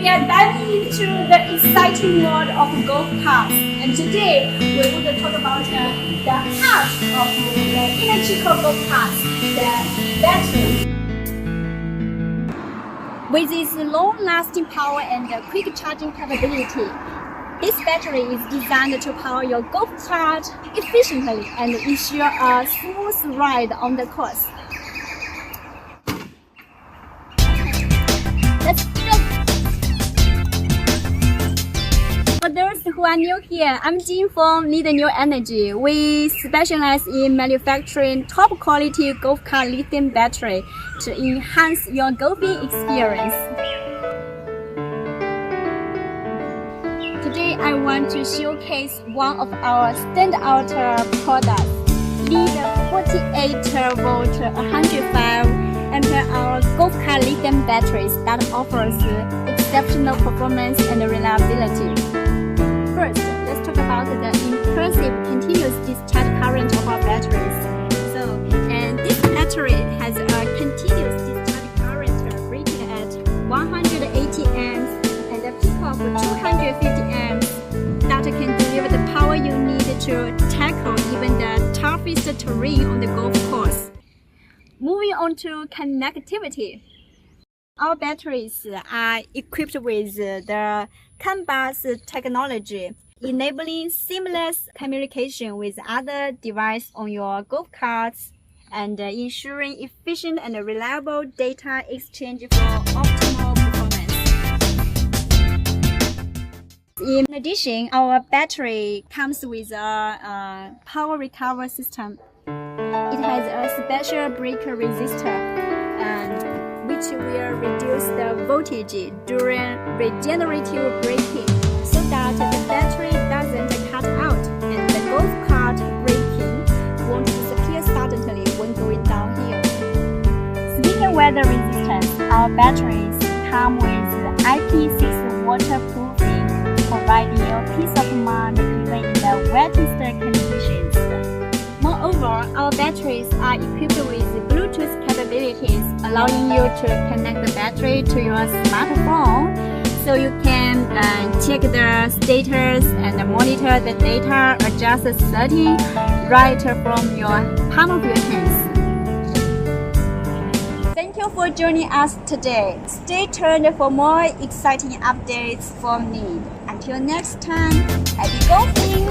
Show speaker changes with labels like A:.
A: We are diving into the exciting world of golf carts, and today we will talk about the heart of the electrical golf carts, the battery. With its long-lasting power and quick charging capability, this battery is designed to power your golf cart efficiently and ensure a smooth ride on the course. Let's go! For those who are new here, I'm Jin from Lead New Energy. We specialize in manufacturing top quality golf cart lithium battery to enhance your golfing experience. Today I want to showcase one of our standout products, LiFePO4 105Ah golf cart lithium batteries that offers exceptional performance and reliability. First, let's talk about the impressive continuous discharge current of our batteries. And this battery has a continuous discharge current rated at 180 amps and a peak of 250 amps that can deliver the power you need to tackle even the toughest terrain on the golf course. Moving on to connectivity. Our batteries are equipped with the CAN bus technology, enabling seamless communication with other devices on your golf carts and ensuring efficient and reliable data exchange for optimal performance. In addition, our battery comes with a power recovery system. It has a special breaker resistor, which will reduce the voltage during regenerative braking so that the battery doesn't cut out and the golf cart braking won't disappear suddenly when going downhill. Speaking weather resistance, our batteries come with IP6 waterproofing, providing you peace of mind even in the wettest conditions. Moreover, our batteries are equipped with Bluetooth capabilities, allowing you to connect the battery to your smartphone so you can check the status and monitor the data, adjust the setting right from your palm of your hands. Thank you for joining us today. Stay tuned for more exciting updates from Lead. Until next time, happy golfing!